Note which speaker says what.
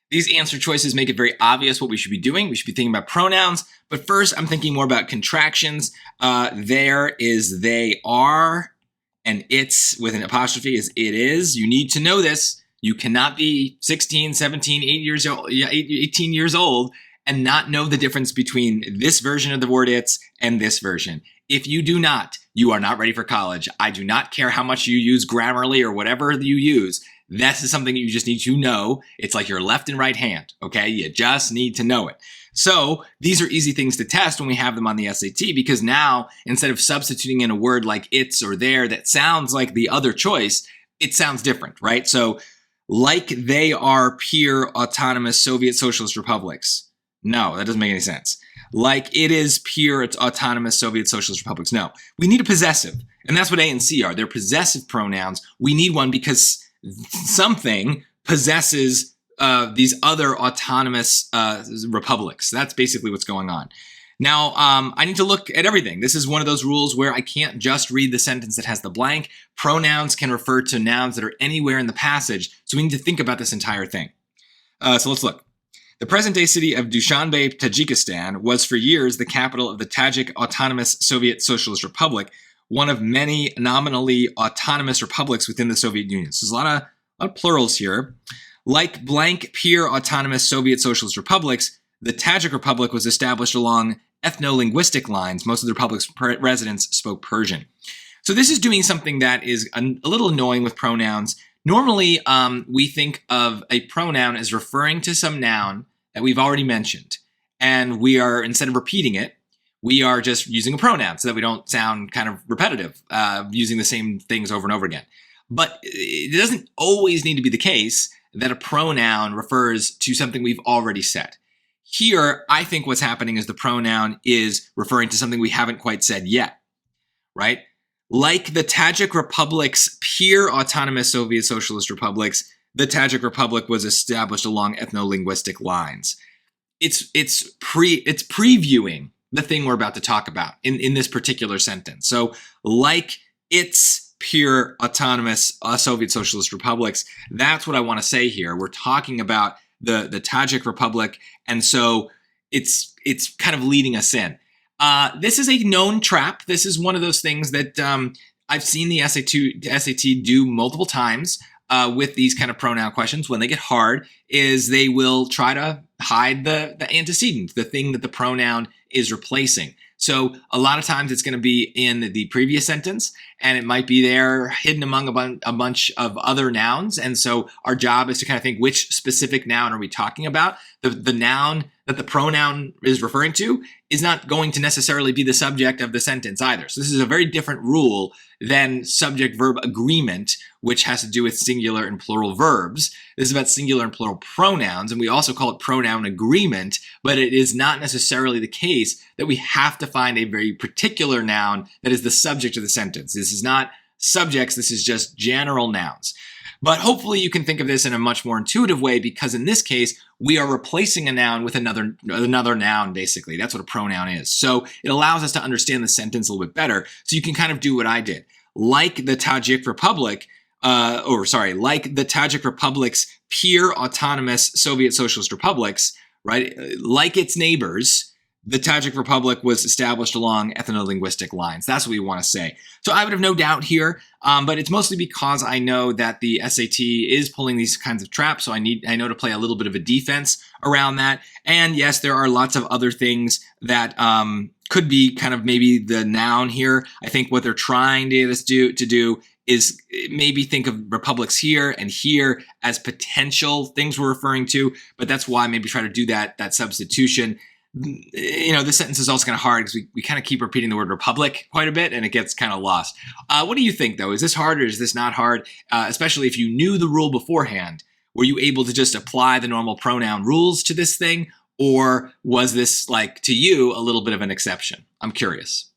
Speaker 1: These answer choices make it very obvious what we should be doing. We should be thinking about pronouns. But first, I'm thinking more about contractions. There is they are, and it's with an apostrophe is it is. You need to know this. You cannot be 16, 17, 18 years old and not know the difference between this version of the word it's and this version. If you do not, you are not ready for college. I do not care how much you use Grammarly or whatever you use. This is something you just need to know. It's like your left and right hand, okay? You just need to know it. So these are easy things to test when we have them on the SAT, because now instead of substituting in a word like it's or there that sounds like the other choice, it sounds different, right? So like they are peer autonomous Soviet socialist republics. No, that doesn't make any sense. Like it is peer autonomous Soviet socialist republics. No, we need a possessive. And that's what A and C are. They're possessive pronouns. We need one because something possesses these other autonomous republics. That's basically what's going on. Now, I need to look at everything. This is one of those rules where I can't just read the sentence that has the blank. Pronouns can refer to nouns that are anywhere in the passage, so we need to think about this entire thing. So let's look. The present-day city of Dushanbe, Tajikistan, was for years the capital of the Tajik Autonomous Soviet Socialist Republic, one of many nominally autonomous republics within the Soviet Union. So there's a lot of plurals here. Like blank peer autonomous Soviet Socialist republics, the Tajik Republic was established along ethno-linguistic lines. Most of the republic's residents spoke Persian. So this is doing something that is a little annoying with pronouns. Normally, we think of a pronoun as referring to some noun that we've already mentioned. And we are, instead of repeating it, we are just using a pronoun so that we don't sound kind of repetitive, using the same things over and over again. But it doesn't always need to be the case that a pronoun refers to something we've already said. Here, I think what's happening is the pronoun is referring to something we haven't quite said yet, right? Like the Tajik Republic's peer autonomous Soviet Socialist republics, the Tajik Republic was established along ethno-linguistic lines. It's previewing the thing we're about to talk about in this particular sentence. So like its peer autonomous Soviet Socialist republics, that's what I want to say here. We're talking about the Tajik Republic, and so it's kind of leading us in. This is a known trap. This is one of those things that I've seen the SAT do multiple times with these kind of pronoun questions. When they get hard, is they will try to hide the antecedent, the thing that the pronoun is replacing. So a lot of times it's going to be in the previous sentence, and it might be there hidden among a bunch of other nouns. And so our job is to kind of think, which specific noun are we talking about? The noun that the pronoun is referring to is not going to necessarily be the subject of the sentence either. So this is a very different rule than subject-verb agreement, which has to do with singular and plural verbs. This is about singular and plural pronouns, and we also call it pronoun agreement, but it is not necessarily the case that we have to find a very particular noun that is the subject of the sentence. This is not subjects, this is just general nouns. But hopefully you can think of this in a much more intuitive way, because in this case, we are replacing a noun with another noun, basically. That's what a pronoun is. So it allows us to understand the sentence a little bit better. So you can kind of do what I did. Like the Tajik Republic, like the Tajik Republic's peer autonomous Soviet Socialist republics, right? Like its neighbors, the Tajik Republic was established along ethno-linguistic lines. That's what we want to say. So I would have no doubt here, but it's mostly because I know that the SAT is pulling these kinds of traps, so I know to play a little bit of a defense around that. And yes, there are lots of other things that could be kind of maybe the noun here. I think what they're trying to do is maybe think of republics here and here as potential things we're referring to, but that's why maybe try to do that substitution. You know, this sentence is also kind of hard because we kind of keep repeating the word republic quite a bit and it gets kind of lost. What do you think, though? Is this hard or is this not hard? Especially if you knew the rule beforehand, were you able to just apply the normal pronoun rules to this thing? Or was this, like, to you, a little bit of an exception? I'm curious.